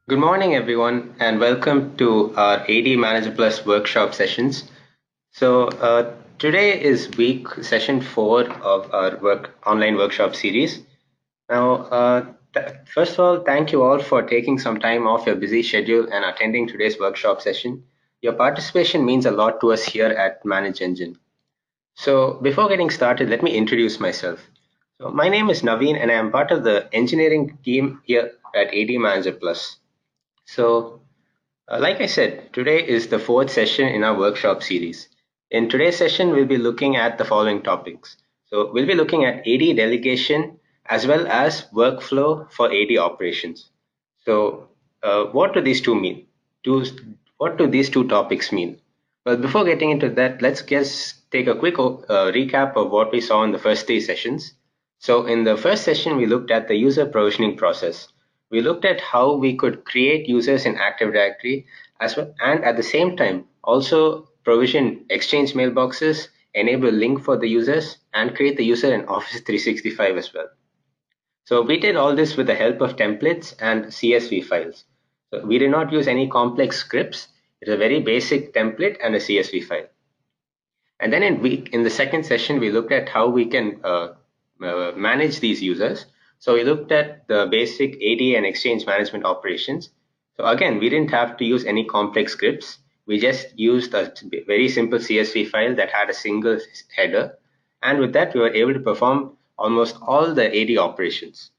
Good morning, everyone, and welcome to our ADManager Plus workshop sessions. Today is week session 4 of our online workshop series. First of all, thank you all for taking some time off your busy schedule and attending today's workshop session. Your participation means a lot to us here at ManageEngine. So before getting started, let me introduce myself. So my name is Naveen, and I am part of the engineering team here at ADManager Plus. So like I said, today is the fourth session in our workshop series. In today's session, we'll be looking at the following topics. So we'll be looking at AD delegation as well as workflow for AD operations. So what do these two mean? What do these two topics mean? Well, before getting into that, let's just take a quick recap of what we saw in the first three sessions. So in the first session, we looked at the user provisioning process. We looked at how we could create users in Active Directory as well, and at the same time also provision Exchange mailboxes, enable link for the users, and create the user in Office 365 as well. So we did all this with the help of templates and CSV files. So we did not use any complex scripts. It's a very basic template and a CSV file. And then in the second session, we looked at how we can manage these users. So we looked at the basic AD and Exchange management operations. So again, we didn't have to use any complex scripts. We just used a very simple CSV file that had a single header. And with that, we were able to perform almost all the AD operations.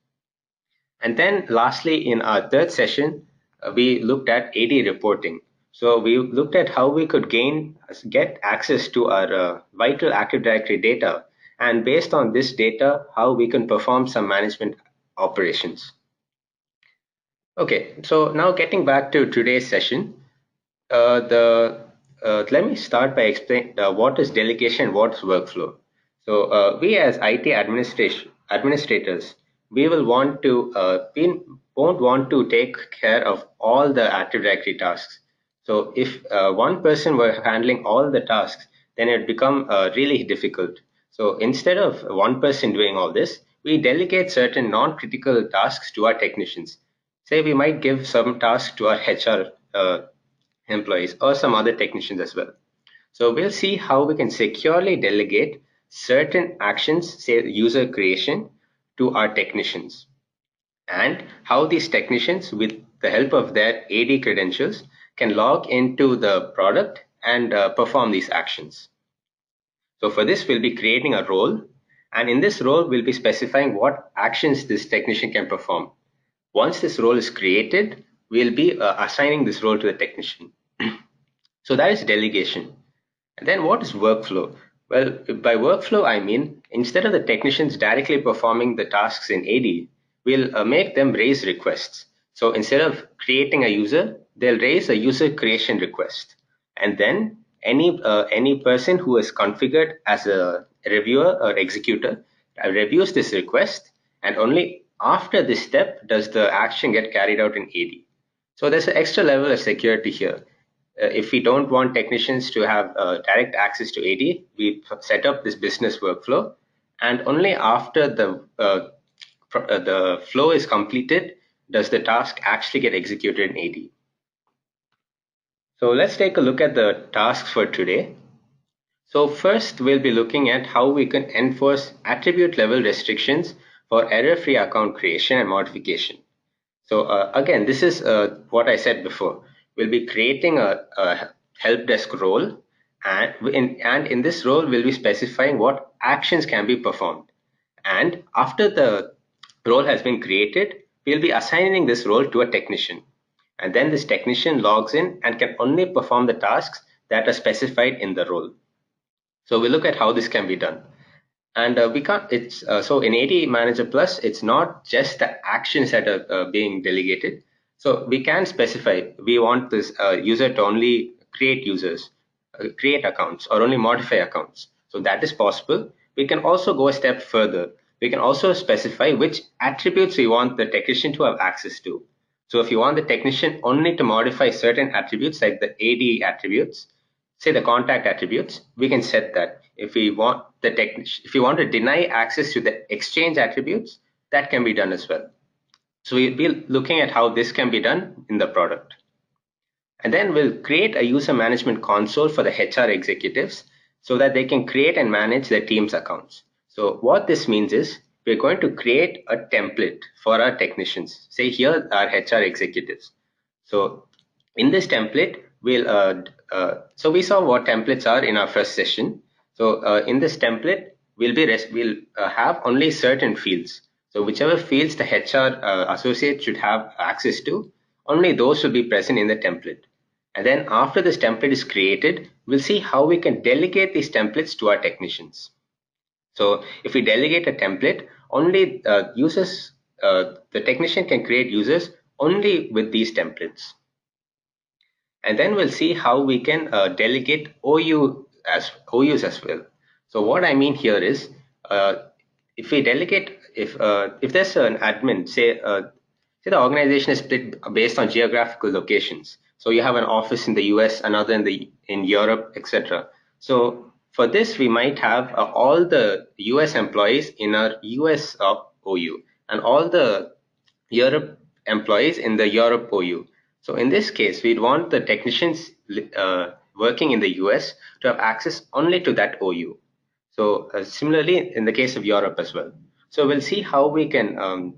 And then lastly, in our third session, we looked at AD reporting. So we looked at how we could get access to our vital Active Directory data, and based on this data, how we can perform some management operations. Okay, so now getting back to today's session, let me start by explaining what is delegation, what is workflow. So we as IT administrators, we will want to we won't want to take care of all the Active Directory tasks. So if one person were handling all the tasks, then it would become really difficult. So instead of one person doing all this, we delegate certain non-critical tasks to our technicians. Say we might give some tasks to our HR employees or some other technicians as well. So we'll see how we can securely delegate certain actions, say user creation, to our technicians, and how these technicians, with the help of their AD credentials, can log into the product and perform these actions. So for this, we'll be creating a role, and in this role, we'll be specifying what actions this technician can perform. Once this role is created, we'll be assigning this role to the technician. So that is delegation. And then what is workflow? Well, by workflow, I mean instead of the technicians directly performing the tasks in AD, we'll make them raise requests. So instead of creating a user, they'll raise a user creation request. And then any person who is configured as a reviewer or executor reviews this request, and only after this step does the action get carried out in AD. So there's an extra level of security here. If we don't want technicians to have direct access to AD, we set up this business workflow, and only after the flow is completed does the task actually get executed in AD. So let's take a look at the tasks for today. So first, we'll be looking at how we can enforce attribute level restrictions for error-free account creation and modification. So again, this is what I said before. We'll be creating a help desk role, and in this role, we'll be specifying what actions can be performed. And after the role has been created, we'll be assigning this role to a technician. And then this technician logs in and can only perform the tasks that are specified in the role. So we'll look at how this can be done. And we can't, it's so in ADManager Plus, it's not just the actions that are being delegated. So we can specify, we want this user to only create users, create accounts, or only modify accounts. So that is possible. We can also go a step further. We can also specify which attributes we want the technician to have access to. So if you want the technician only to modify certain attributes like the AD attributes, say the contact attributes, we can set that. If we want if you want to deny access to the exchange attributes, that can be done as well. So we'll be looking at how this can be done in the product. And then we'll create a user management console for the HR executives so that they can create and manage their team's accounts. So what this means is we're going to create a template for our technicians. Say here are HR executives. So in this template, so we saw what templates are in our first session. So in this template, we'll have only certain fields. So whichever fields the HR associate should have access to, only those will be present in the template. And then after this template is created, we'll see how we can delegate these templates to our technicians. So if we delegate a template, only the technician can create users only with these templates. And then we'll see how we can delegate OUs as well. So what I mean here is, if we delegate, if there's an admin, say the organization is split based on geographical locations. So you have an office in the US, another in Europe, etc. So for this, we might have all the US employees in our US OU and all the Europe employees in the Europe OU. So in this case, we'd want the technicians working in the US to have access only to that OU. So similarly, in the case of Europe as well. So we'll see how we can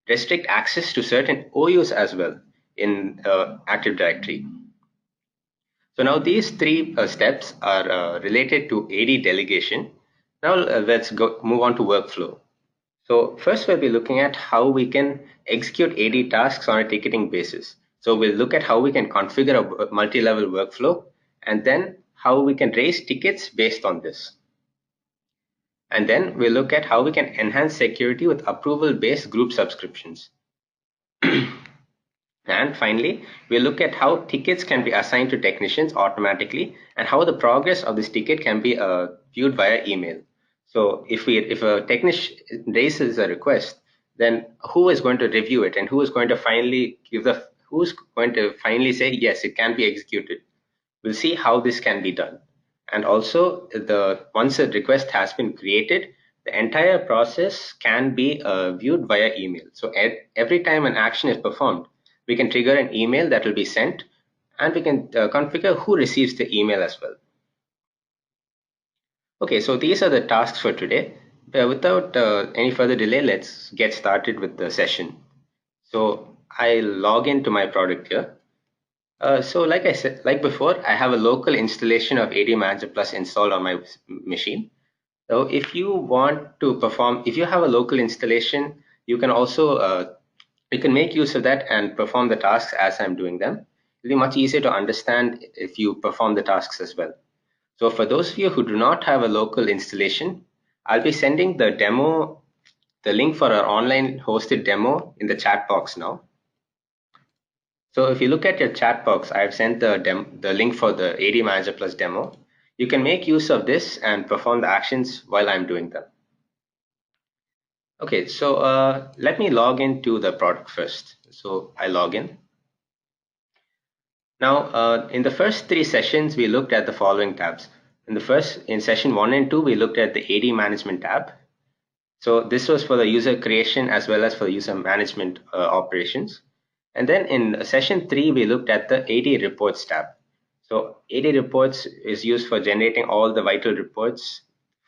restrict access to certain OUs as well in Active Directory. So now these three steps are related to AD delegation. Now let's move on to workflow. So first we'll be looking at how we can execute AD tasks on a ticketing basis. So we'll look at how we can configure a multi-level workflow and then how we can raise tickets based on this. And then we'll look at how we can enhance security with approval-based group subscriptions. And finally, we'll look at how tickets can be assigned to technicians automatically and how the progress of this ticket can be viewed via email. So if a technician raises a request, then who is going to review it and who's going to finally say yes, it can be executed. We'll see how this can be done. And also, once a request has been created, the entire process can be viewed via email. So every time an action is performed, we can trigger an email that will be sent, and we can configure who receives the email as well. Okay, so these are the tasks for today. Without any further delay, let's get started with the session. So I'll log into my product here. So like I said, like before, I have a local installation of ADManager Plus installed on my machine. So if you want to perform, if you have a local installation, you can also you can make use of that and perform the tasks as I'm doing them. It'll be much easier to understand if you perform the tasks as well. So for those of you who do not have a local installation, I'll be sending the link for our online hosted demo in the chat box now. So if you look at your chat box, I've sent the link for the ADManager Plus demo. You can make use of this and perform the actions while I'm doing them. Okay, so let me log into the product first. So I log in. Now, in the first three sessions, we looked at the following tabs. In session 1 and 2, we looked at the AD management tab. So this was for the user creation as well as for the user management operations. And then in session 3, we looked at the AD reports tab. So AD reports is used for generating all the vital reports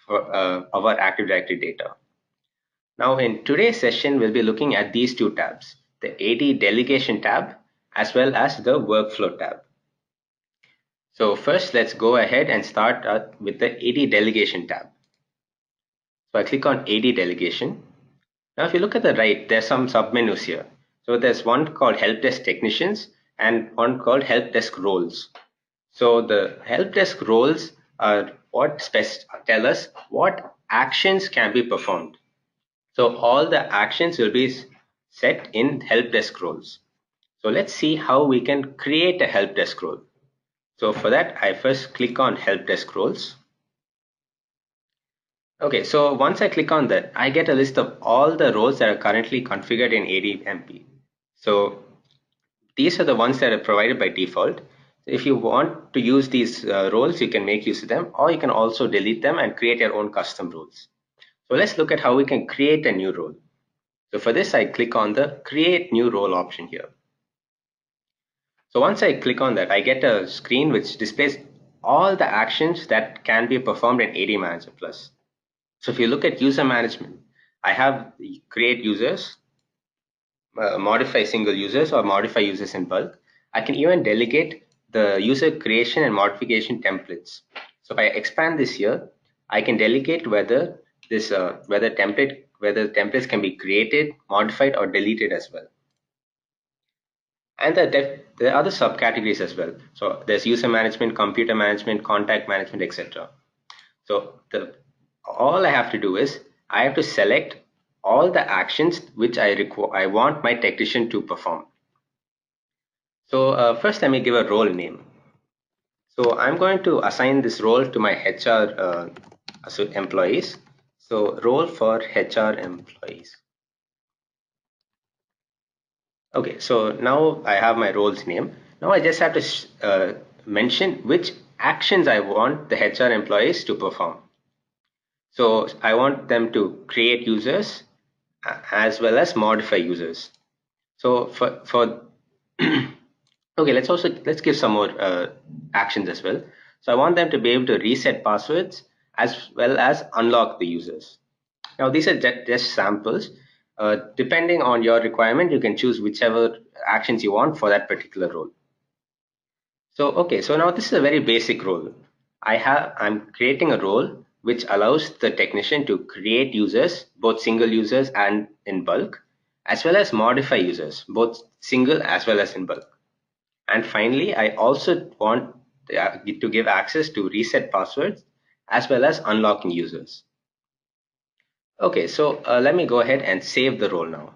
of our Active Directory data. Now in today's session, we'll be looking at these two tabs, the AD delegation tab as well as the workflow tab. So first, let's go ahead and start with the AD delegation tab. So I click on AD delegation. Now if you look at the right, there's some submenus here. So there's one called Helpdesk Technicians and one called Helpdesk Roles. So the Helpdesk roles are what tell us what actions can be performed. So all the actions will be set in Helpdesk roles. So let's see how we can create a Helpdesk role. So for that, I first click on Helpdesk roles. Okay, so once I click on that, I get a list of all the roles that are currently configured in ADMP. So these are the ones that are provided by default. If you want to use these roles, you can make use of them, or you can also delete them and create your own custom roles. So let's look at how we can create a new role. So for this, I click on the create new role option here. So once I click on that, I get a screen which displays all the actions that can be performed in ADManager Plus. So if you look at user management, I have the create users, modify single users or modify users in bulk. I can even delegate the user creation and modification templates. So if I expand this here, I can delegate whether this whether templates can be created, modified, or deleted as well. And there are other subcategories as well. So there's user management, computer management, contact management, etc. So all I have to do is I have to select all the actions which I want my technician to perform. So first let me give a role name. So I'm going to assign this role to my HR employees. So role for HR employees. Okay, so now I have my role's name. Now I just have to mention which actions I want the HR employees to perform. So I want them to create users as well as modify users. So for okay, let's give some more actions as well. So I want them to be able to reset passwords as well as unlock the users. Now these are just samples. Depending on your requirement, you can choose whichever actions you want for that particular role. So okay, so now this is a very basic role. I'm creating a role which allows the technician to create users, both single users and in bulk, as well as modify users, both single as well as in bulk. And finally, I also want to give access to reset passwords as well as unlocking users. Okay, so let me go ahead and save the role now.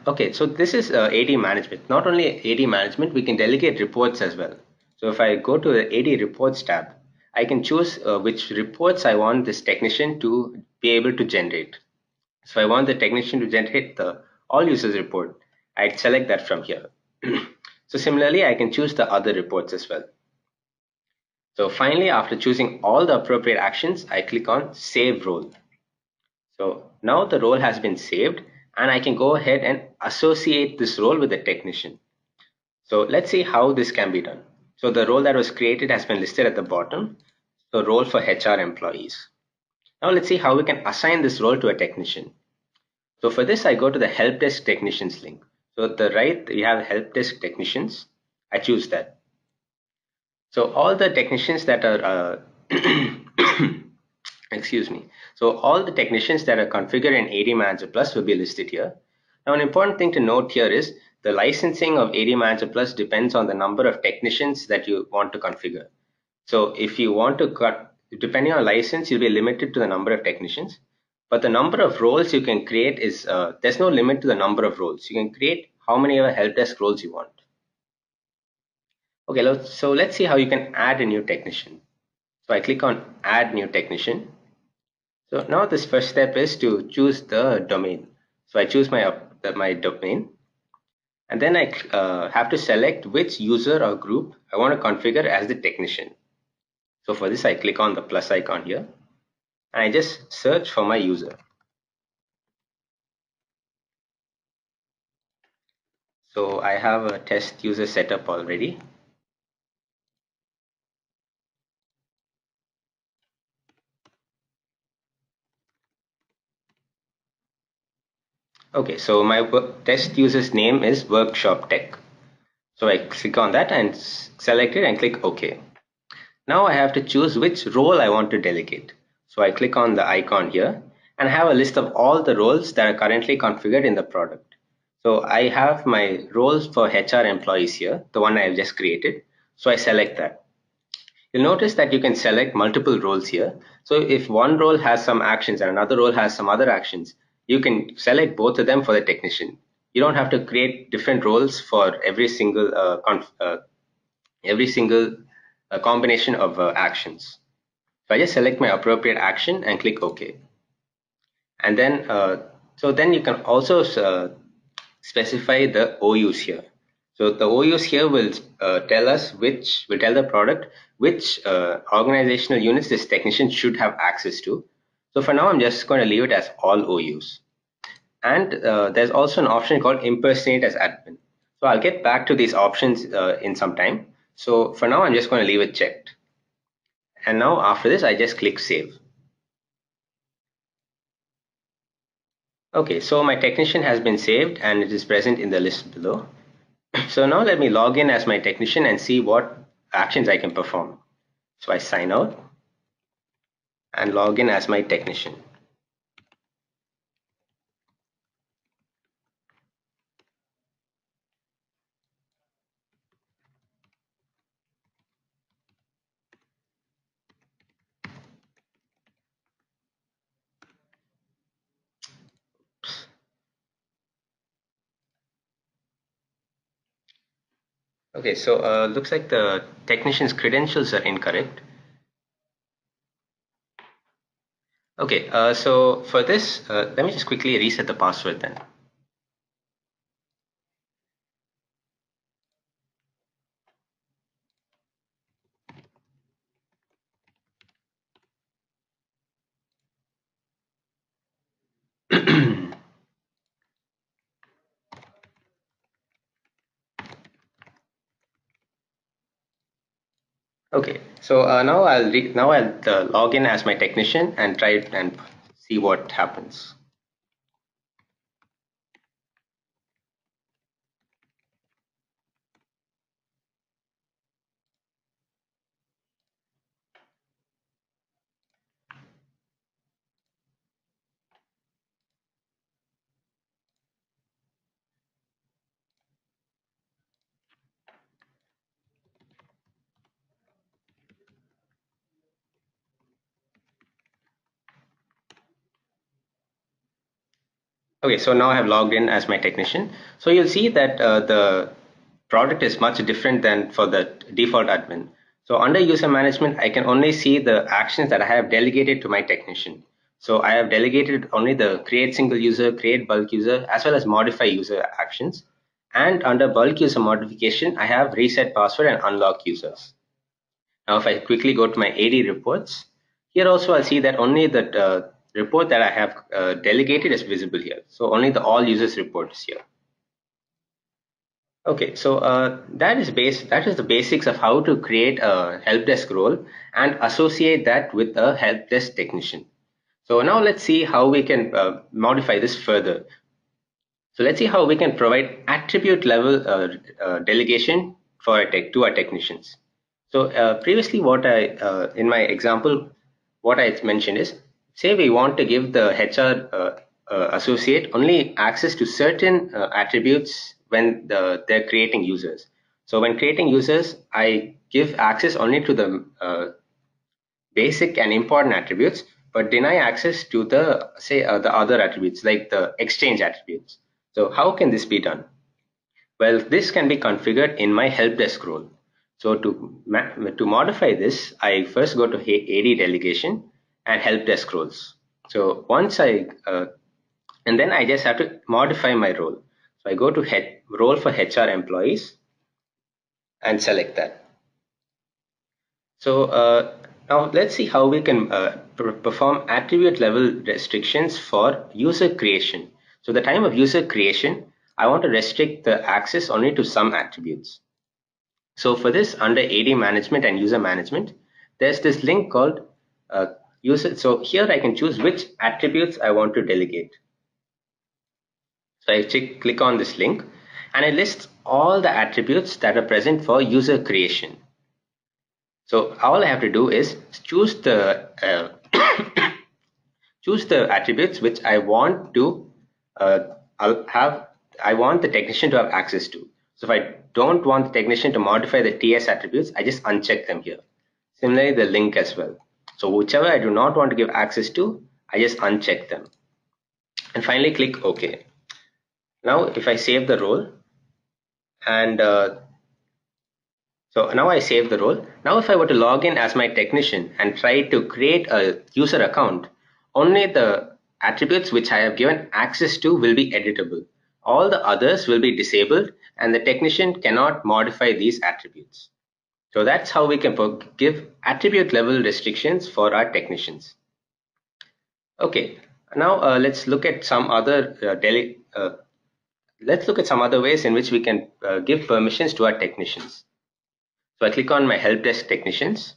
Okay, so this is AD management. Not only AD management, we can delegate reports as well. So if I go to the AD reports tab, I can choose which reports I want this technician to be able to generate. So I want the technician to generate the all users report. I'd select that from here. So similarly, I can choose the other reports as well. So finally, after choosing all the appropriate actions, I click on Save Role. So now the role has been saved and I can go ahead and associate this role with the technician. So let's see how this can be done. So the role that was created has been listed at the bottom. So role for HR employees. Now let's see how we can assign this role to a technician. So for this, I go to the Helpdesk technicians link. So at the right, you have Helpdesk technicians. I choose that. So all the technicians that are excuse me. So all the technicians that are configured in ADManager Plus will be listed here. Now an important thing to note here is the licensing of ADManager Plus depends on the number of technicians that you want to configure. So if you want to cut, depending on license, you'll be limited to the number of technicians. But the number of roles you can create is, there's no limit to the number of roles. You can create how many other help desk roles you want. Okay, so let's see how you can add a new technician. So I click on add new technician. So now this first step is to choose the domain. So I choose my domain, and then I have to select which user or group I want to configure as the technician. So for this, I click on the plus icon here, and I just search for my user. So I have a test user set up already. Okay, so my test user's name is Workshop Tech. So I click on that and select it and click OK. Now I have to choose which role I want to delegate. So I click on the icon here and have a list of all the roles that are currently configured in the product. So I have my roles for HR employees here, the one I've just created. So I select that. You'll notice that you can select multiple roles here. So if one role has some actions and another role has some other actions, you can select both of them for the technician. You don't have to create different roles for every single combination of actions. So I just select my appropriate action and click OK. And then, so then you can also specify the OUs here. So the OUs here will tell the product which organizational units this technician should have access to. So for now, I'm just going to leave it as all OUs. And there's also an option called impersonate as admin. So I'll get back to these options in some time. So for now, I'm just going to leave it checked. And now after this, I just click save. Okay, so my technician has been saved and it is present in the list below. So now let me log in as my technician and see what actions I can perform. So I sign out and log in as my technician. Okay, so looks like the technician's credentials are incorrect. Okay, so for this, let me just quickly reset the password then. Okay, so now I'll log in as my technician and try it and see what happens. Okay, so now I have logged in as my technician. So you'll see that the product is much different than for the default admin. So under user management, I can only see the actions that I have delegated to my technician. So I have delegated only the create single user, create bulk user, as well as modify user actions. And under bulk user modification, I have reset password and unlock users. Now, if I quickly go to my AD reports, here also I'll see that only the report that I have delegated is visible here. So only the all users report is here. Okay, so that is the basics of how to create a help desk role and associate that with a help desk technician. So now let's see how we can modify this further. So let's see how we can provide attribute level delegation for to our technicians. So previously what in my example, what I mentioned is, say we want to give the HR associate only access to certain attributes when they're creating users. So when creating users, I give access only to the basic and important attributes, but deny access to the, say, the other attributes like the exchange attributes. So how can this be done? Well, this can be configured in my help desk role. So to modify this, I first go to AD delegation and help desk roles. So once and then I just have to modify my role. So I go to role for HR employees and select that. So now let's see how we can perform attribute level restrictions for user creation. So the time of user creation, I want to restrict the access only to some attributes. So for this, under AD management and user management, there's this link called user. So here I can choose which attributes I want to delegate. So I click on this link and it lists all the attributes that are present for user creation. So all I have to do is choose the choose the attributes which I want to I want the technician to have access to. So if I don't want the technician to modify the TS attributes, I just uncheck them here. Similarly, the link as well. So whichever I do not want to give access to, I just uncheck them. And finally click OK. Now if I save the role and so now I save the role. Now if I were to log in as my technician and try to create a user account, only the attributes which I have given access to will be editable. All the others will be disabled and the technician cannot modify these attributes. So that's how we can give attribute level restrictions for our technicians. Okay, now let's look at some other let's look at some other ways in which we can give permissions to our technicians. So I click on my help desk technicians.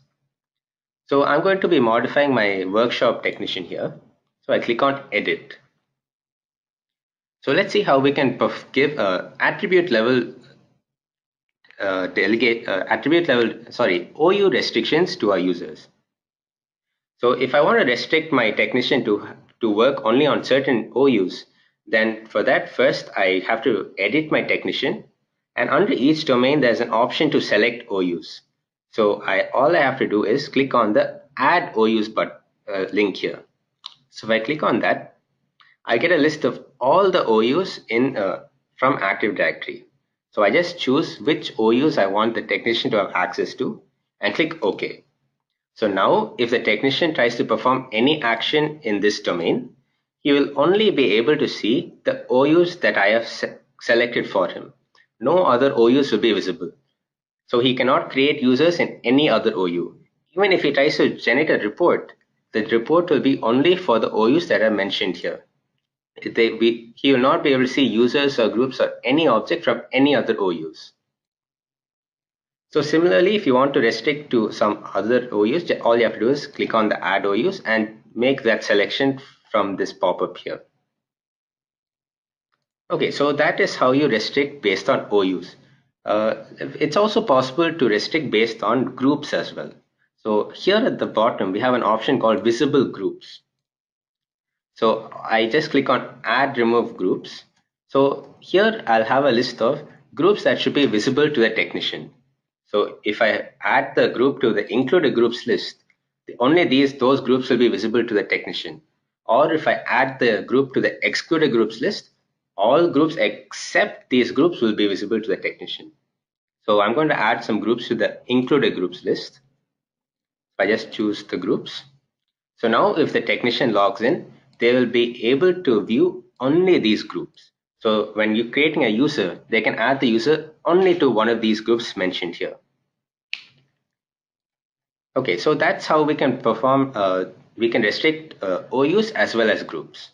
So I'm going to be modifying my workshop technician here. So I click on edit. So let's see how we can give attribute level OU restrictions to our users. So if I want to restrict my technician to work only on certain OUs, then for that first I have to edit my technician, and under each domain there's an option to select OUs. So all I have to do is click on the add OUs link here. So if I click on that, I get a list of all the OUs in from Active Directory. So I just choose which OUs I want the technician to have access to and click OK. So now if the technician tries to perform any action in this domain, he will only be able to see the OUs that I have selected for him. No other OUs will be visible. So he cannot create users in any other OU. Even if he tries to generate a report, the report will be only for the OUs that are mentioned here. He will not be able to see users or groups or any object from any other OUs. So similarly, if you want to restrict to some other OUs, all you have to do is click on the add OUs and make that selection from this pop-up here. Okay, so that is how you restrict based on OUs. It's also possible to restrict based on groups as well. So here at the bottom, we have an option called visible groups. So I just click on add remove groups. So here I'll have a list of groups that should be visible to the technician. So if I add the group to the included groups list, only those groups will be visible to the technician. Or if I add the group to the excluded groups list, all groups except these groups will be visible to the technician. So I'm going to add some groups to the included groups list. I just choose the groups. So now if the technician logs in, they will be able to view only these groups. So when you're creating a user, they can add the user only to one of these groups mentioned here. Okay, so that's how we can we can restrict OUs as well as groups.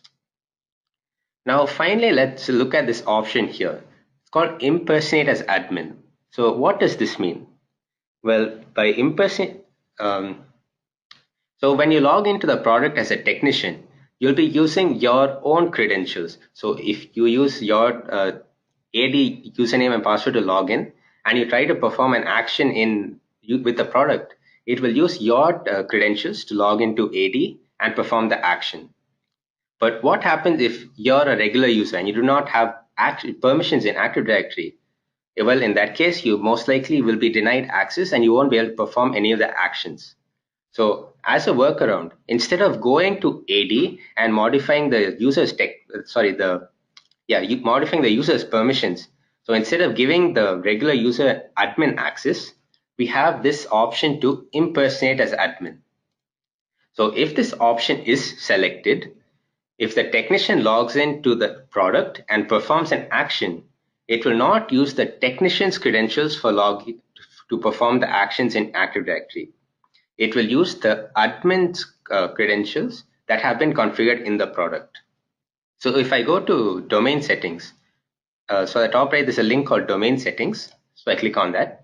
Now finally, let's look at this option here. It's called impersonate as admin. So what does this mean? Well, by impersonate, so when you log into the product as a technician, you'll be using your own credentials. So if you use your AD username and password to log in, and you try to perform an action with the product, it will use your credentials to log into AD and perform the action. But what happens if you're a regular user and you do not have permissions in Active Directory? Well, in that case, you most likely will be denied access and you won't be able to perform any of the actions. So as a workaround, instead of going to AD and modifying the modifying the user's permissions. So instead of giving the regular user admin access, we have this option to impersonate as admin. So if this option is selected, if the technician logs into the product and performs an action, it will not use the technician's credentials to perform the actions in Active Directory. It will use the admin's credentials that have been configured in the product. So if I go to domain settings, so at the top right, there's a link called domain settings. So I click on that.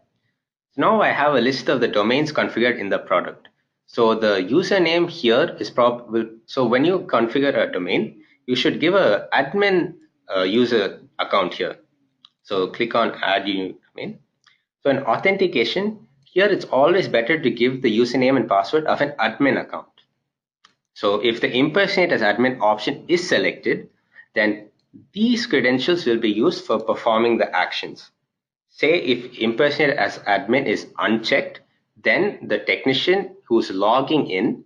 Now I have a list of the domains configured in the product. So the username here is probably, so when you configure a domain, you should give a admin user account here. So click on add new domain. So in authentication, here it's always better to give the username and password of an admin account. So if the impersonate as admin option is selected, then these credentials will be used for performing the actions. Say if impersonate as admin is unchecked, then the technician who's logging in,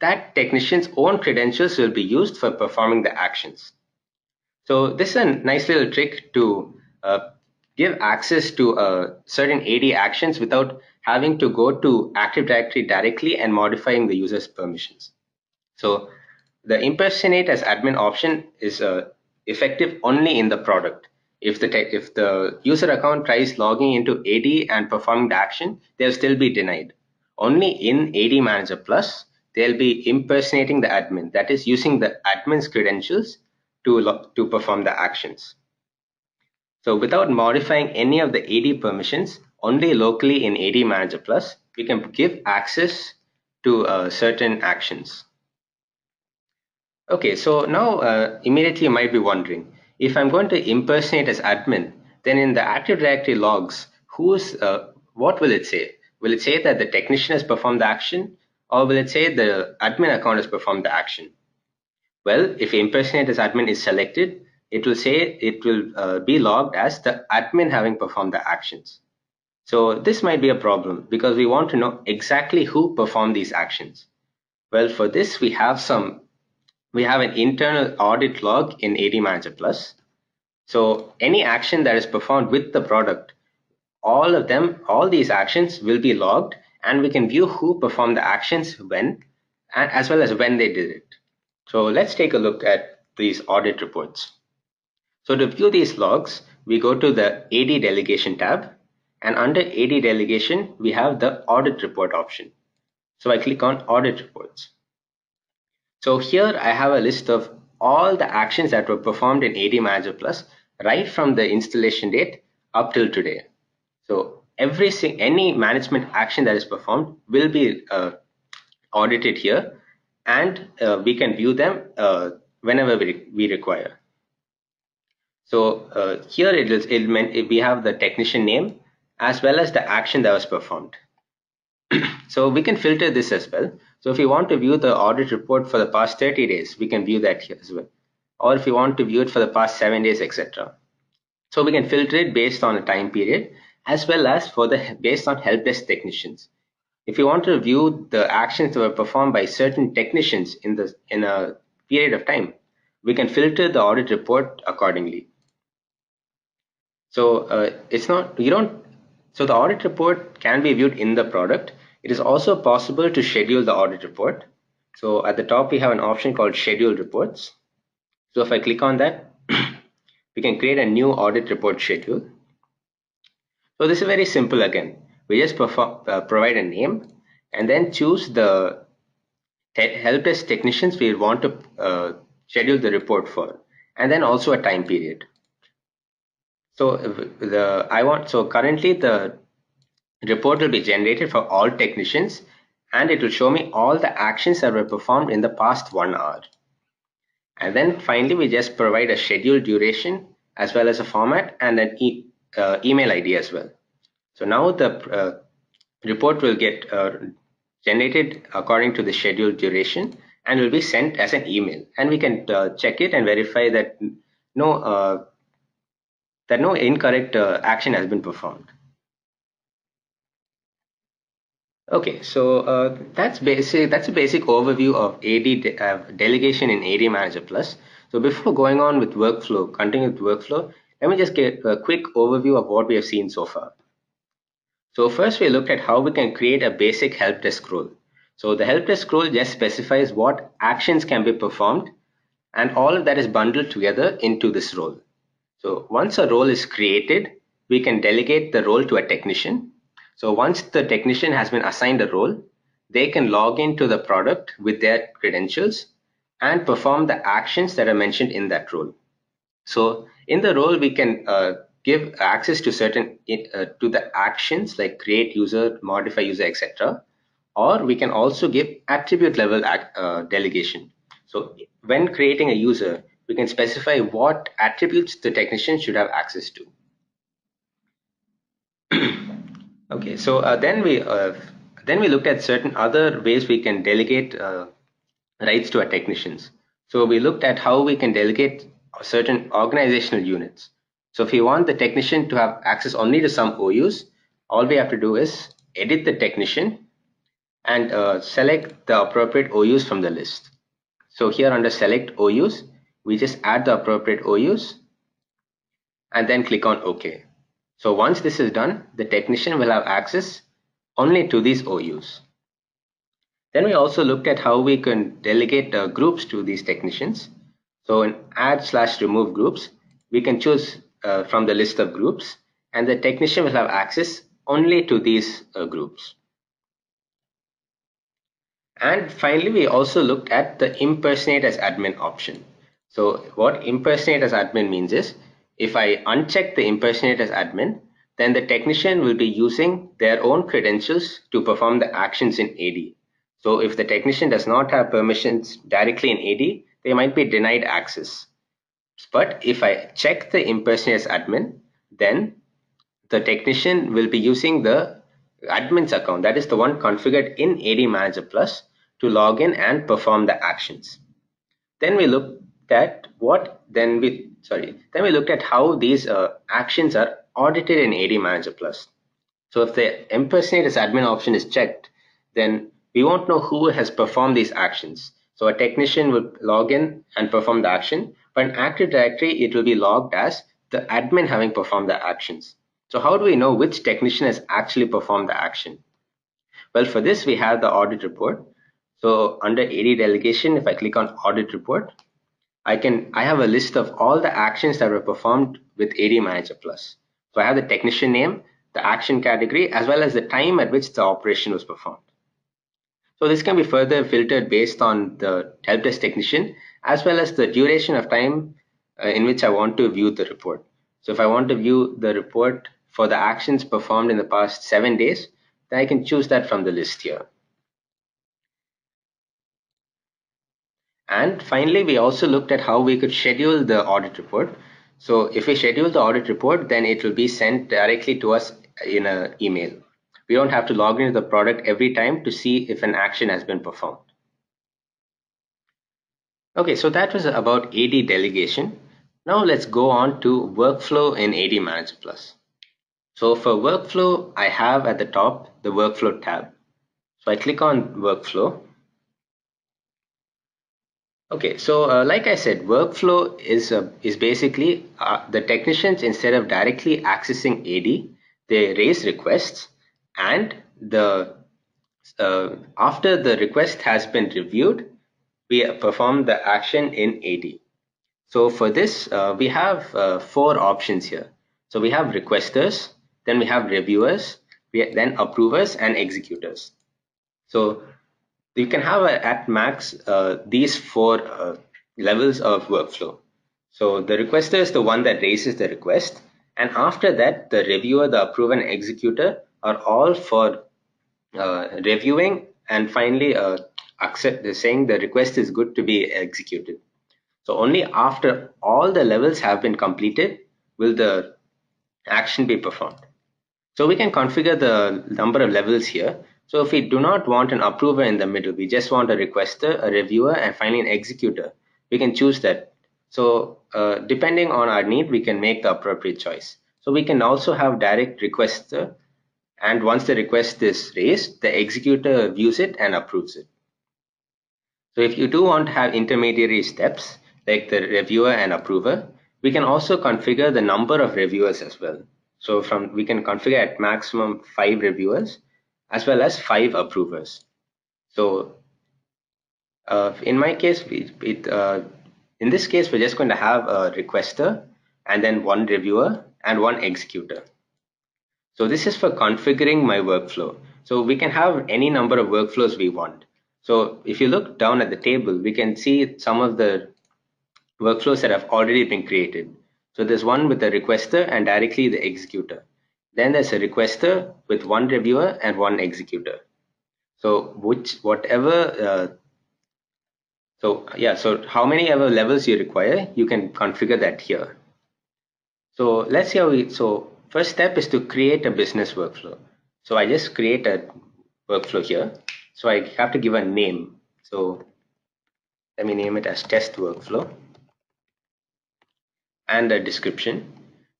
that technician's own credentials will be used for performing the actions. So this is a nice little trick to give access to certain AD actions without having to go to Active Directory directly and modifying the user's permissions. So the impersonate as admin option is effective only in the product. If the user account tries logging into AD and performing the action, they'll still be denied. Only in ADManager Plus, they'll be impersonating the admin, that is using the admin's credentials to perform the actions. So without modifying any of the AD permissions, only locally in ADManager Plus, we can give access to certain actions. Okay, so now immediately you might be wondering, if I'm going to impersonate as admin, then in the Active Directory logs, what will it say? Will it say that the technician has performed the action, or will it say the admin account has performed the action? Well, if impersonate as admin is selected, it will be logged as the admin having performed the actions. So this might be a problem because we want to know exactly who performed these actions. Well, for this we have an internal audit log in ADManager Plus. So any action that is performed with the product, all these actions will be logged, and we can view who performed the actions when, and as well as when they did it. So let's take a look at these audit reports. So to view these logs, we go to the AD delegation tab, and under AD delegation, we have the audit report option. So I click on audit reports. So here I have a list of all the actions that were performed in ADManager Plus right from the installation date up till today. So any management action that is performed will be audited here, and we can view them whenever we require. So here we have the technician name as well as the action that was performed. So we can filter this as well. So if you want to view the audit report for the past 30 days, we can view that here as well. Or if you want to view it for the past 7 days, etc. So we can filter it based on a time period as well as based on helpdesk technicians. If you want to view the actions that were performed by certain technicians in a period of time, we can filter the audit report accordingly. So So the audit report can be viewed in the product. It is also possible to schedule the audit report. So at the top, we have an option called Schedule Reports. So if I click on that, we can create a new audit report schedule. So this is very simple again. We just provide a name and then choose the helpdesk technicians we want to schedule the report for, and then also a time period. So currently the report will be generated for all technicians, and it will show me all the actions that were performed in the past 1 hour. And then finally, we just provide a schedule duration as well as a format and an email ID as well. So now the report will get generated according to the schedule duration and will be sent as an email. And we can check it and verify that no incorrect action has been performed. Okay, so that's a basic overview of AD delegation in ADManager Plus. So before going on with continue with workflow, let me just get a quick overview of what we have seen so far. So first we looked at how we can create a basic helpdesk role. So the helpdesk role just specifies what actions can be performed, and all of that is bundled together into this role. So once a role is created, we can delegate the role to a technician. So once the technician has been assigned a role, they can log into the product with their credentials and perform the actions that are mentioned in that role. So in the role, we can give access to to the actions like create user, modify user, etc. Or we can also give attribute level delegation. So when creating a user, we can specify what attributes the technician should have access to. Okay, so then we looked at certain other ways we can delegate rights to our technicians. So we looked at how we can delegate certain organizational units. So if you want the technician to have access only to some OUs, all we have to do is edit the technician and select the appropriate OUs from the list. So here under select OUs, we just add the appropriate OUs and then click on OK. So once this is done, the technician will have access only to these OUs. Then we also looked at how we can delegate groups to these technicians. So in add/remove groups, we can choose from the list of groups, and the technician will have access only to these groups. And finally, we also looked at the impersonate as admin option. So what impersonate as admin means is, if I uncheck the impersonate as admin, then the technician will be using their own credentials to perform the actions in AD. So if the technician does not have permissions directly in AD, they might be denied access. But if I check the impersonate as admin, then the technician will be using the admin's account, that is the one configured in ADManager Plus, to log in and perform the actions. Then we looked at then we looked at how these actions are audited in ADManager Plus. So if the impersonate as admin option is checked, then we won't know who has performed these actions. So a technician will log in and perform the action, but in Active Directory, it will be logged as the admin having performed the actions. So how do we know which technician has actually performed the action? Well, for this, we have the audit report. So under AD delegation, if I click on audit report, I have a list of all the actions that were performed with ADManager Plus. So I have the technician name, the action category, as well as the time at which the operation was performed. So this can be further filtered based on the helpdesk technician, as well as the duration of time in which I want to view the report. So if I want to view the report for the actions performed in the past 7 days, then I can choose that from the list here. And finally, we also looked at how we could schedule the audit report. So if we schedule the audit report, then it will be sent directly to us in an email. We don't have to log into the product every time to see if an action has been performed. Okay, so that was about AD delegation. Now let's go on to workflow in ADManager Plus. So for workflow, I have at the top the workflow tab. So I click on workflow. Okay, so like I said, workflow is basically the technicians, instead of directly accessing AD, they raise requests, and the after the request has been reviewed, we perform the action in AD. So for this, we have 4 options here. So we have requesters, then we have reviewers, then approvers and executors. So you can have at max these 4 levels of workflow. So the requester is the one that raises the request, and after that the reviewer, the approver and executor are all for reviewing and finally saying the request is good to be executed. So only after all the levels have been completed will the action be performed. So we can configure the number of levels here. So if we do not want an approver in the middle, we just want a requester, a reviewer, and finally an executor, we can choose that. So depending on our need, we can make the appropriate choice. So we can also have direct requester, and once the request is raised, the executor views it and approves it. So if you do want to have intermediary steps like the reviewer and approver, we can also configure the number of reviewers as well. So we can configure at maximum 5 reviewers as well as 5 approvers. So in my case, in this case, we're just going to have a requester and then 1 reviewer and 1 executor. So this is for configuring my workflow. So we can have any number of workflows we want. So if you look down at the table, we can see some of the workflows that have already been created. So there's one with the requester and directly the executor. Then there's a requester with 1 reviewer and 1 executor. So so how many ever levels you require, you can configure that here. So let's see first step is to create a business workflow. So I just create a workflow here. So I have to give a name. So let me name it as test workflow and a description.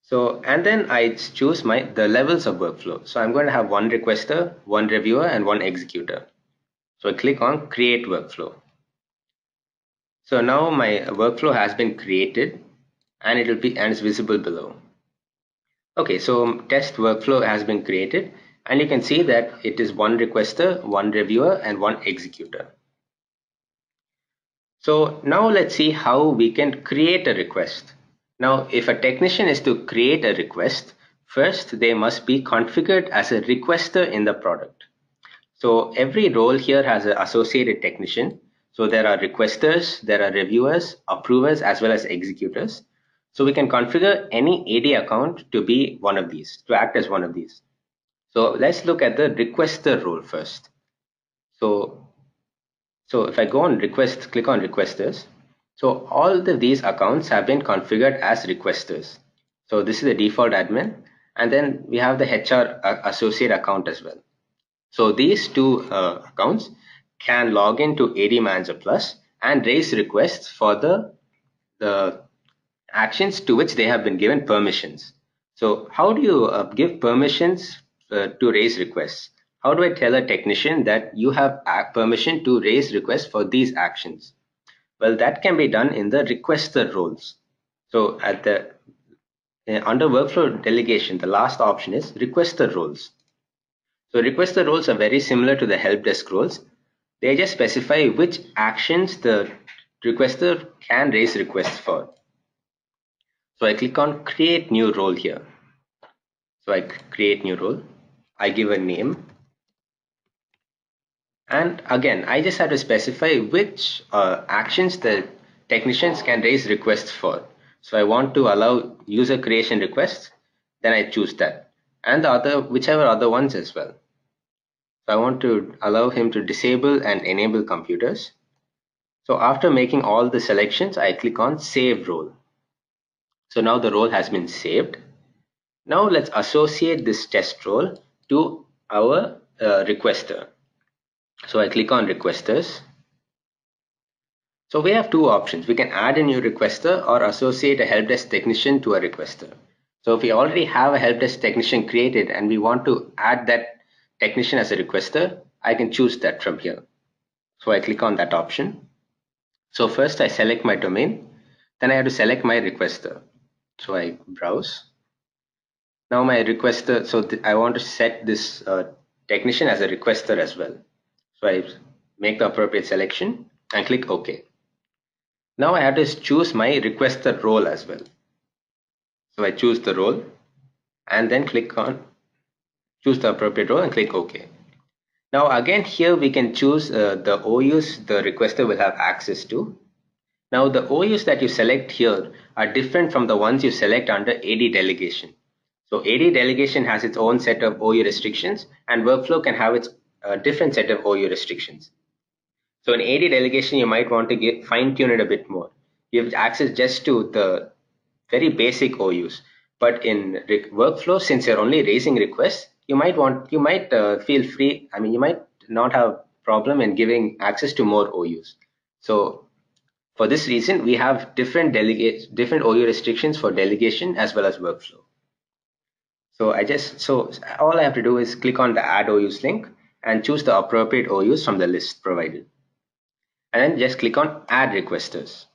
So, and then I choose the levels of workflow. So I'm going to have 1 requester, 1 reviewer, and 1 executor. So I click on create workflow. So now my workflow has been created and it's visible below. Okay, so test workflow has been created and you can see that it is 1 requester, 1 reviewer, and 1 executor. So now let's see how we can create a request. Now, if a technician is to create a request, first they must be configured as a requester in the product. So every role here has an associated technician. So there are requesters, there are reviewers, approvers, as well as executors. So we can configure any AD account to be one of these, to act as one of these. So let's look at the requester role first. So, so if I go on request, click on requesters. So all of these accounts have been configured as requesters. So this is the default admin, and then we have the HR associate account as well. So these two accounts can log into ADManager Plus and raise requests for the actions to which they have been given permissions. So how do you give permissions to raise requests? How do I tell a technician that you have permission to raise requests for these actions? Well, that can be done in the requester roles. So at the under workflow delegation, the last option is requester roles. So requester roles are very similar to the help desk roles. They just specify which actions the requester can raise requests for. So I click on create new role here. So I create new role. I give a name. And again, I just have to specify which actions the technicians can raise requests for. So I want to allow user creation requests, then I choose that. And the other, whichever other ones as well. So I want to allow him to disable and enable computers. So after making all the selections, I click on save role. So now the role has been saved. Now let's associate this test role to our requester. So I click on requesters. So we have two options. We can add a new requester or associate a helpdesk technician to a requester. So if we already have a helpdesk technician created and we want to add that technician as a requester, I can choose that from here. So I click on that option. So first I select my domain, then I have to select my requester. So I browse. Now my requester, so I want to set this technician as a requester as well. So I make the appropriate selection and click OK. Now I have to choose my requester role as well. So I choose the role and then click on choose the appropriate role and click OK. Now again here we can choose the OUs the requester will have access to. Now the OUs that you select here are different from the ones you select under AD delegation. So AD delegation has its own set of OU restrictions and workflow can have its different set of OU restrictions. So in AD delegation, you might want to fine tune it a bit more. You have access just to the very basic OUs. But in workflow, since you're only raising requests, you might feel free. I mean, you might not have problem in giving access to more OUs. So for this reason, we have different OU restrictions for delegation as well as workflow. So all I have to do is click on the add OUs link and choose the appropriate OUs from the list provided. And then just click on add requesters.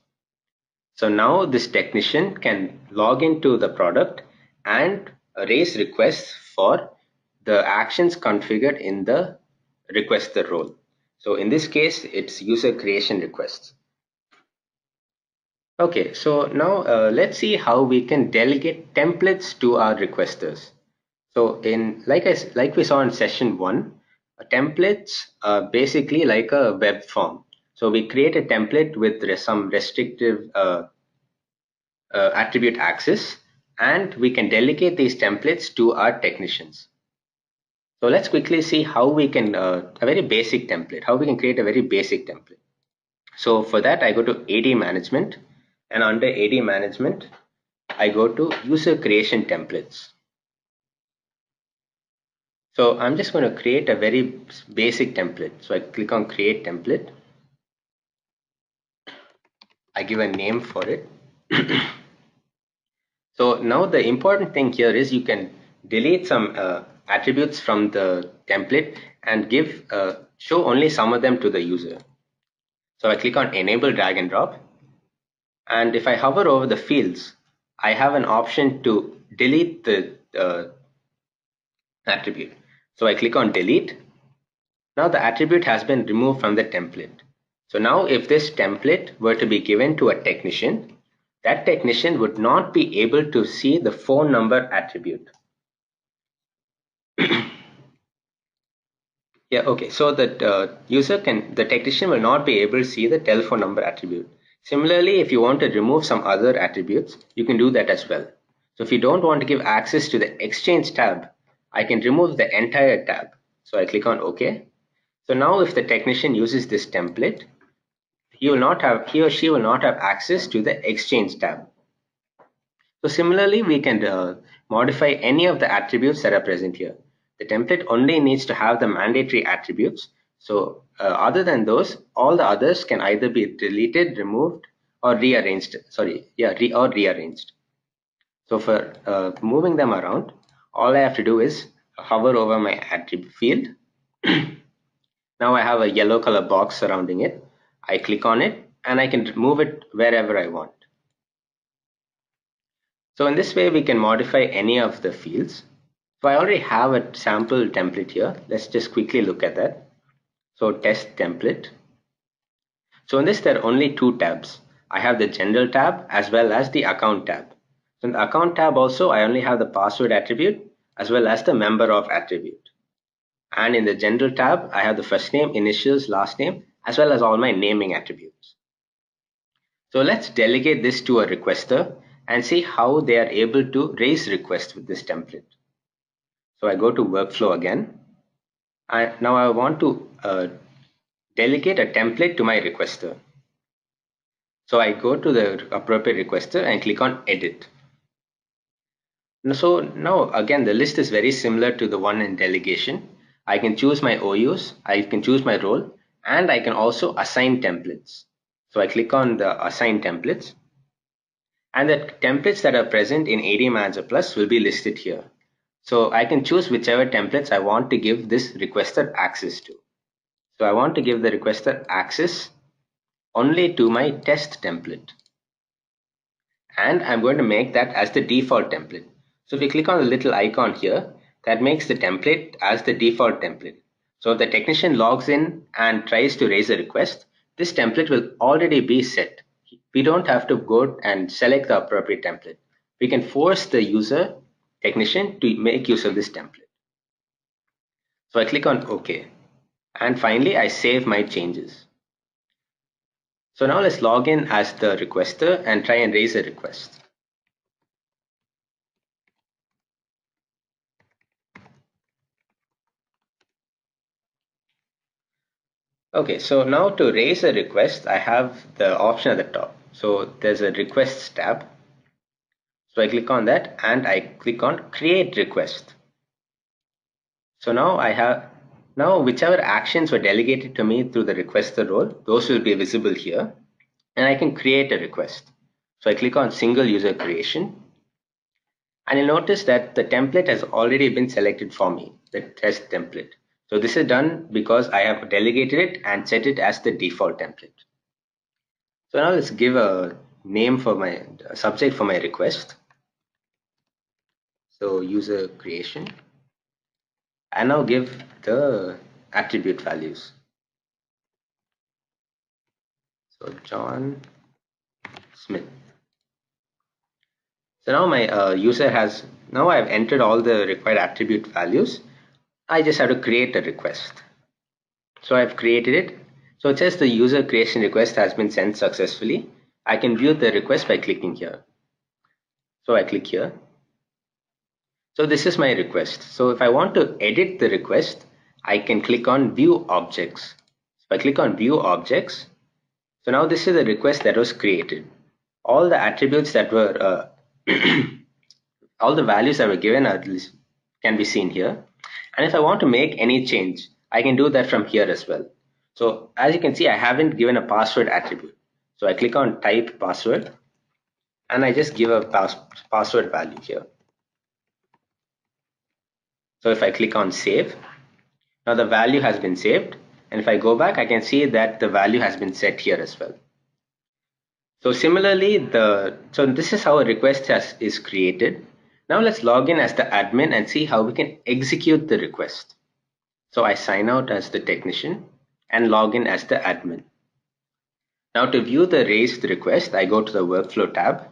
So now this technician can log into the product and raise requests for the actions configured in the requester role. So in this case, it's user creation requests. Okay, so now let's see how we can delegate templates to our requesters. So in like we saw in session 1, templates are basically like a web form. So we create a template with some restrictive attribute access, and we can delegate these templates to our technicians. So let's quickly see how we can a very basic template, how we can create a very basic template. So for that, I go to AD management, and under AD management, I go to user creation templates. So I'm just going to create a very basic template. So I click on create template. I give a name for it. So now the important thing here is you can delete some attributes from the template and show only some of them to the user. So I click on enable drag and drop. And if I hover over the fields, I have an option to delete the attribute. So I click on delete. Now the attribute has been removed from the template. So now if this template were to be given to a technician, that technician would not be able to see the phone number attribute. Yeah, okay. So that the technician will not be able to see the telephone number attribute. Similarly, if you want to remove some other attributes, you can do that as well. So if you don't want to give access to the exchange tab, I can remove the entire tab. So I click on OK. So now if the technician uses this template, he or she will not have access to the exchange tab. So similarly, we can modify any of the attributes that are present here. The template only needs to have the mandatory attributes. So other than those, all the others can either be deleted, removed, or rearranged. Or rearranged. So for moving them around, all I have to do is hover over my attribute field. Now I have a yellow color box surrounding it. I click on it and I can move it wherever I want. So in this way, we can modify any of the fields. So I already have a sample template here. Let's just quickly look at that. So test template. So in this, there are only two tabs. I have the general tab as well as the account tab. So in the account tab also, I only have the password attribute as well as the member of attribute. And in the general tab, I have the first name, initials, last name, as well as all my naming attributes. So let's delegate this to a requester and see how they are able to raise requests with this template. So I go to workflow again. Now I want to delegate a template to my requester. So I go to the appropriate requester and click on edit. So now again, the list is very similar to the one in delegation. I can choose my OUs, I can choose my role, and I can also assign templates. So I click on the assign templates, and the templates that are present in ADManager Plus will be listed here. So I can choose whichever templates I want to give this requester access to. So I want to give the requester access only to my test template. And I'm going to make that as the default template. So if you click on the little icon here, that makes the template as the default template. So if the technician logs in and tries to raise a request, this template will already be set. We don't have to go and select the appropriate template. We can force the user technician to make use of this template. So I click on OK. And finally, I save my changes. So now let's log in as the requester and try and raise a request. Okay, so now to raise a request, I have the option at the top. So there's a requests tab. So I click on that and I click on create request. So now whichever actions were delegated to me through the requester role, those will be visible here, and I can create a request. So I click on single user creation, and you'll notice that the template has already been selected for me, the test template. So this is done because I have delegated it and set it as the default template. So now let's give a name for my subject for my request. So user creation, and now give the attribute values. So John Smith. So now my now I've entered all the required attribute values. I just have to create a request. So I've created it. So it says the user creation request has been sent successfully. I can view the request by clicking here. So I click here. So this is my request. So if I want to edit the request, I can click on view objects. So I click on view objects. So now this is a request that was created. All the attributes that were all the values that were given can be seen here. And if I want to make any change, I can do that from here as well. So as you can see, I haven't given a password attribute. So I click on type password and I just give a password value here. So if I click on save, now the value has been saved. And if I go back, I can see that the value has been set here as well. So similarly, so this is how a request is created. Now let's log in as the admin and see how we can execute the request. So I sign out as the technician and log in as the admin. Now to view the raised request, I go to the workflow tab,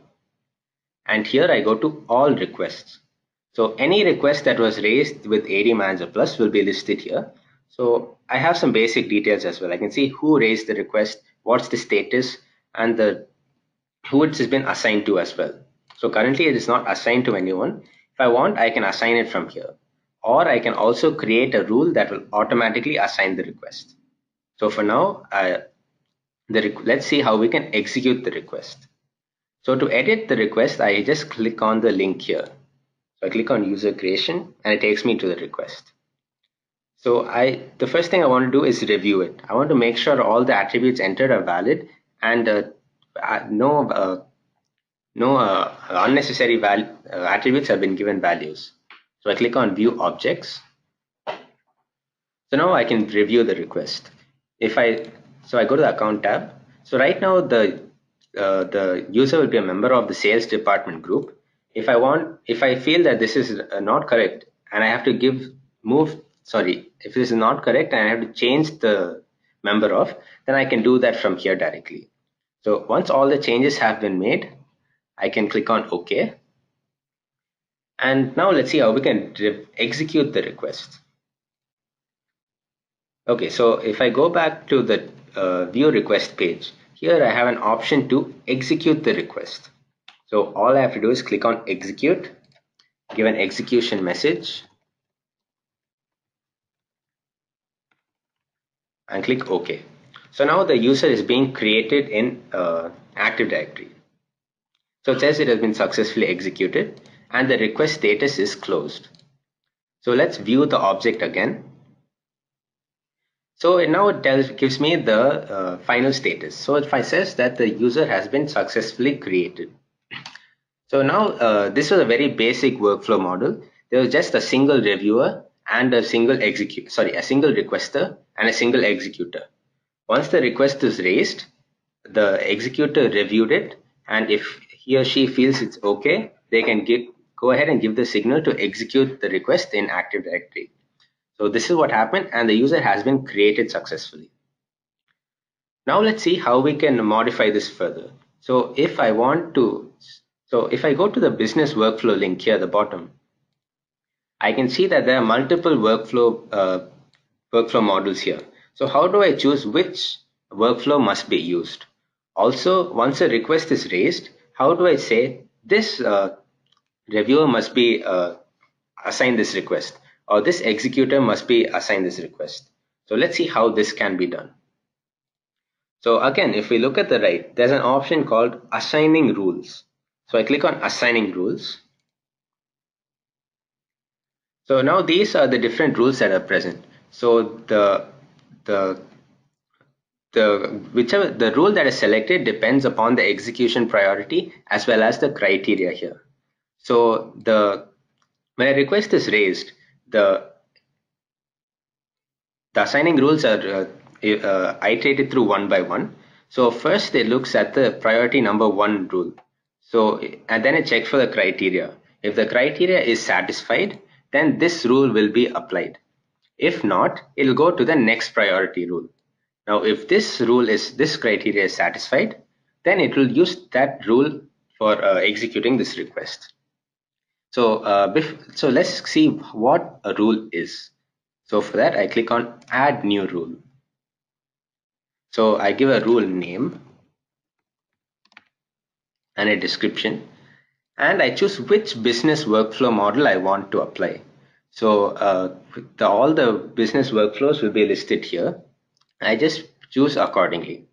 and here I go to all requests. So any request that was raised with ADManager Plus will be listed here. So I have some basic details as well. I can see who raised the request, what's the status, and the who it has been assigned to as well. So currently it is not assigned to anyone. If I want, I can assign it from here. Or I can also create a rule that will automatically assign the request. So for now, let's see how we can execute the request. So to edit the request, I just click on the link here. So I click on user creation and it takes me to the request. So the first thing I want to do is review it. I want to make sure all the attributes entered are valid and no unnecessary attributes have been given values. So I click on view objects. So now I can review the request. I go to the account tab. So right now the user will be a member of the sales department group. If I feel that this is not correct and I have to if this is not correct and I have to change the member of, then I can do that from here directly. So once all the changes have been made, I can click on OK. And now let's see how we can execute the request. Okay, so if I go back to the view request page, here I have an option to execute the request. So all I have to do is click on execute, give an execution message, and click OK. So now the user is being created in Active Directory. So it says it has been successfully executed and the request status is closed. So let's view the object again. So now it gives me the final status. So if I says that the user has been successfully created. So now this was a very basic workflow model. There was just a single reviewer and a single a single requester and a single executor. Once the request is raised, the executor reviewed it, and if he or she feels it's okay, they can go ahead and give the signal to execute the request in Active Directory. So this is what happened, and the user has been created successfully. Now let's see how we can modify this further. So if I go to the business workflow link here at the bottom, I can see that there are multiple workflow models here. So how do I choose which workflow must be used? Also, once a request is raised, how do I say this reviewer must be assigned this request, or this executor must be assigned this request? So let's see how this can be done. So again, if we look at the right, there's an option called assigning rules. So I click on assigning rules. So now these are the different rules that are present. So the the rule that is selected depends upon the execution priority as well as the criteria here. So when a request is raised, the assigning rules are iterated through one by one. So first it looks at the priority number one rule. So and then it checks for the criteria. If the criteria is satisfied, then this rule will be applied. If not, it will go to the next priority rule. Now, if this criteria is satisfied, then it will use that rule for executing this request. So let's see what a rule is. So for that, I click on add new rule. So I give a rule name and a description, and I choose which business workflow model I want to apply. So all the business workflows will be listed here. I just choose accordingly.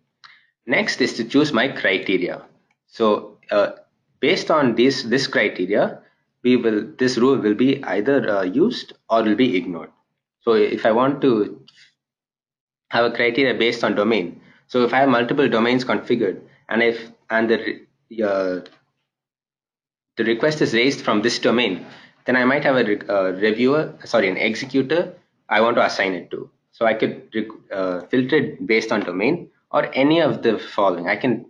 Next is to choose my criteria. So based on this criteria, this rule will be either used or will be ignored. So if I want to have a criteria based on domain, so if I have multiple domains configured, and if and the request is raised from this domain, then I might have an executor I want to assign it to. So I could filter it based on domain or any of the following. I can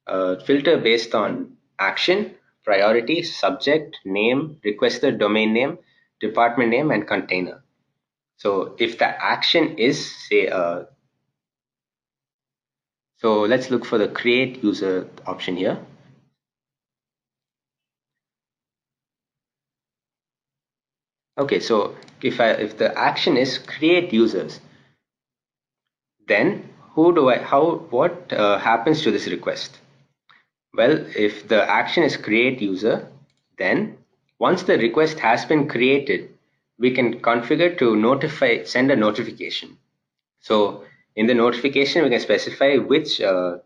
filter based on action, priority, subject, name, requester, domain name, department name, and container. So if the action is, say, so let's look for the create user option here. Okay, so if the action is create users, Then what happens to this request? Well, if the action is create user, then once the request has been created, we can configure to send a notification. So in the notification, we can specify who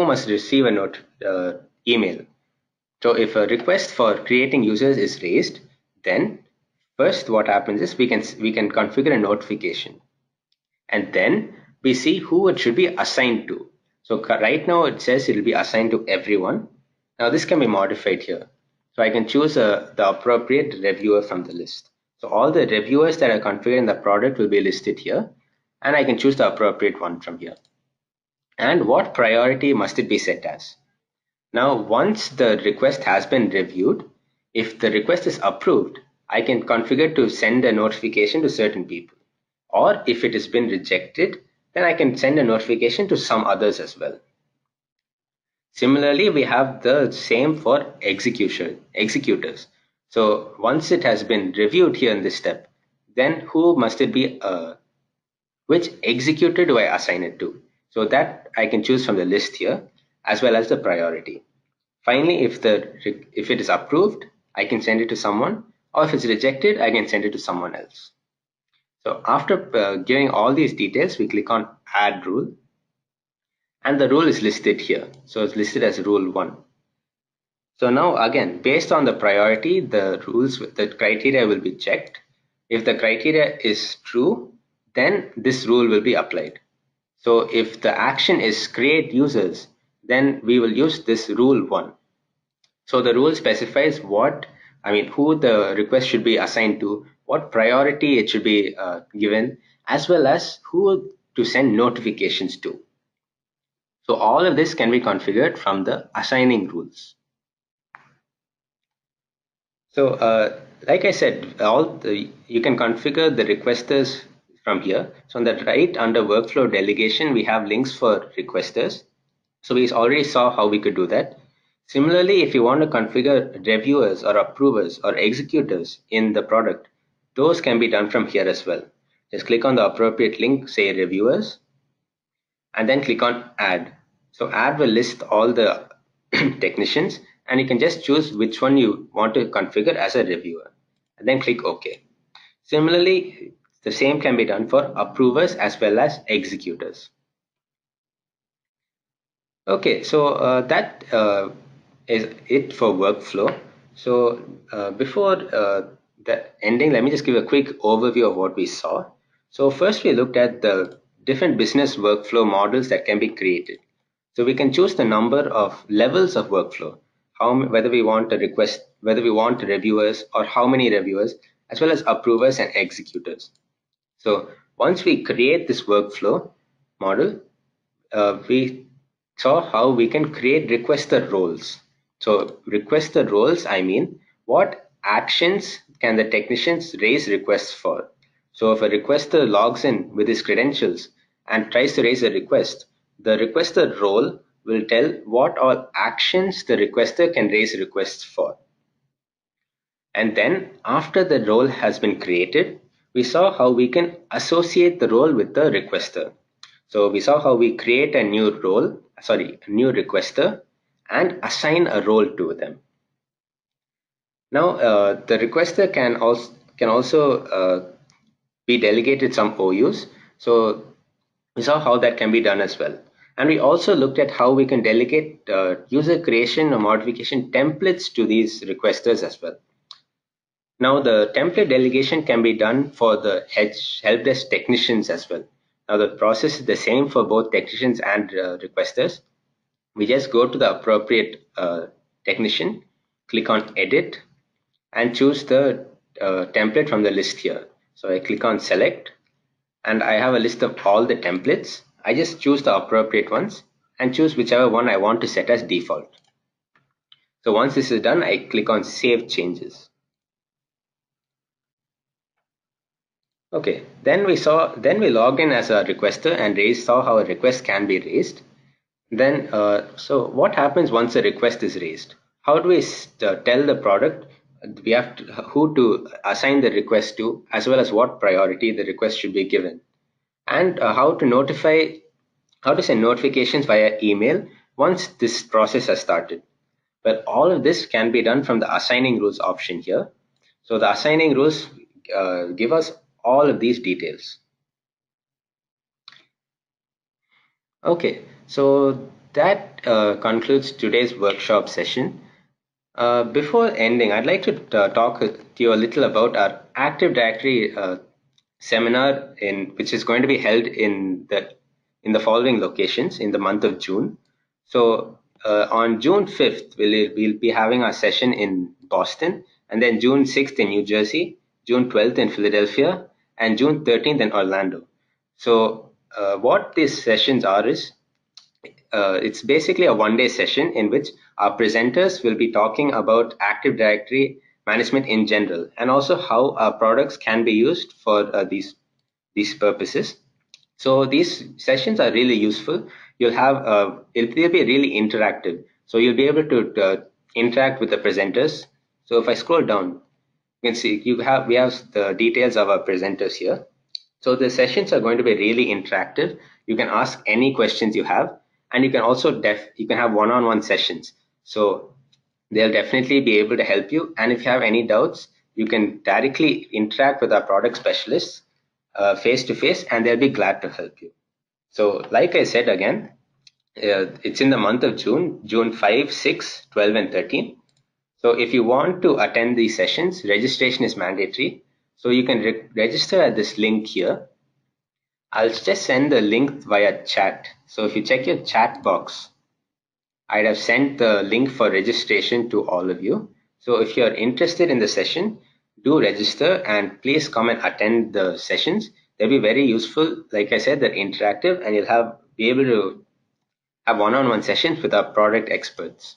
must receive a email. So if a request for creating users is raised, then first what happens is we can configure a notification, and then we see who it should be assigned to. So right now it says it will be assigned to everyone. Now this can be modified here. So I can choose the appropriate reviewer from the list. So all the reviewers that are configured in the product will be listed here, and I can choose the appropriate one from here. And what priority must it be set as? Now, once the request has been reviewed, if the request is approved, I can configure to send a notification to certain people. Or if it has been rejected, then I can send a notification to some others as well. Similarly, we have the same for executors. So once it has been reviewed here in this step, then who must it be? Which executor do I assign it to? So that I can choose from the list here, as well as the priority. Finally, if it is approved, I can send it to someone, or if it's rejected, I can send it to someone else. So after giving all these details, we click on add rule, and the rule is listed here. So it's listed as rule 1. So now again, based on the priority, the criteria will be checked. If the criteria is true, then this rule will be applied. So if the action is create users, then we will use this rule 1. So the rule specifies who the request should be assigned to, what priority it should be given, as well as who to send notifications to. So all of this can be configured from the assigning rules. So like I said, you can configure the requesters from here. So on the right under workflow delegation, we have links for requesters. So we already saw how we could do that. Similarly, if you want to configure reviewers or approvers or executors in the product, those can be done from here as well. Just click on the appropriate link, say reviewers, and then click on add. So add will list all the technicians, and you can just choose which one you want to configure as a reviewer, and then click OK. Similarly, the same can be done for approvers as well as executors. Okay, so that is it for workflow. So before the ending, let me just give a quick overview of what we saw. So first we looked at the different business workflow models that can be created. So we can choose the number of levels of workflow, whether we want a request, whether we want reviewers or how many reviewers, as well as approvers and executors. So once we create this workflow model, we saw how we can create requester roles. So requester roles, I mean, what actions can the technicians raise requests for? So if a requester logs in with his credentials and tries to raise a request, the requester role will tell what all actions the requester can raise requests for. And then after the role has been created, we saw how we can associate the role with the requester. So we saw how we create a new new requester and assign a role to them. Now the requester can also be delegated some OUs. So we saw how that can be done as well. And we also looked at how we can delegate user creation or modification templates to these requesters as well. Now the template delegation can be done for the helpdesk technicians as well. Now the process is the same for both technicians and requesters. We just go to the appropriate technician, click on edit, and choose the template from the list here. So I click on select, and I have a list of all the templates. I just choose the appropriate ones and choose whichever one I want to set as default. So once this is done, I click on save changes. Okay, then we log in as a requester and saw how a request can be raised. Then, so what happens once a request is raised? How do we tell the product who to assign the request to, as well as what priority the request should be given? and how to send notifications via email once this process has started. Well, all of this can be done from the assigning rules option here. So the assigning rules give us all of these details. Okay, so that concludes today's workshop session. Before ending, I'd like to talk to you a little about our Active Directory seminar, which is going to be held in the following locations in the month of June. So on June 5th, we'll be having our session in Boston, and then June 6th in New Jersey, June 12th in Philadelphia, and June 13th in Orlando. So what these sessions are is it's basically a one-day session in which our presenters will be talking about Active Directory management in general, and also how our products can be used for these purposes. So these sessions are really useful. They'll be really interactive. So you'll be able to interact with the presenters. So if I scroll down, you can see we have the details of our presenters here. So the sessions are going to be really interactive. You can ask any questions you have, and you can also you can have one-on-one sessions. So they'll definitely be able to help you. And if you have any doubts, you can directly interact with our product specialists face to face, and they'll be glad to help you. So like I said again, it's in the month of June, June 5, 6, 12, and 13. So if you want to attend these sessions, registration is mandatory. So you can register at this link here. I'll just send the link via chat. So if you check your chat box, I'd have sent the link for registration to all of you. So if you're interested in the session, do register and please come and attend the sessions. They'll be very useful. Like I said, they're interactive, and you'll be able to have one-on-one sessions with our product experts.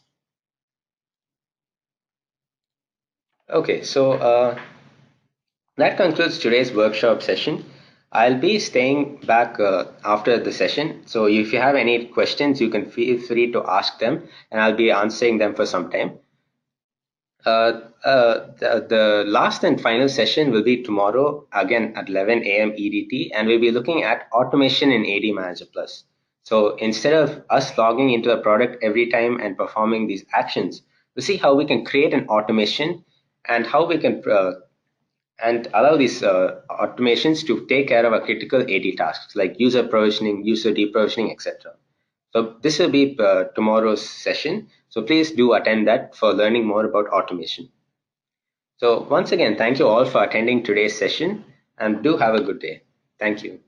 Okay, so that concludes today's workshop session. I'll be staying back after the session. So if you have any questions, you can feel free to ask them, and I'll be answering them for some time. The last and final session will be tomorrow, again at 11 a.m. EDT, and we'll be looking at automation in ADManager Plus. So instead of us logging into a product every time and performing these actions, we'll see how we can create an automation and how we can and allow these automations to take care of our critical AD tasks like user provisioning, user deprovisioning, etc. So this will be tomorrow's session. So please do attend that for learning more about automation. So once again, thank you all for attending today's session, and do have a good day. Thank you.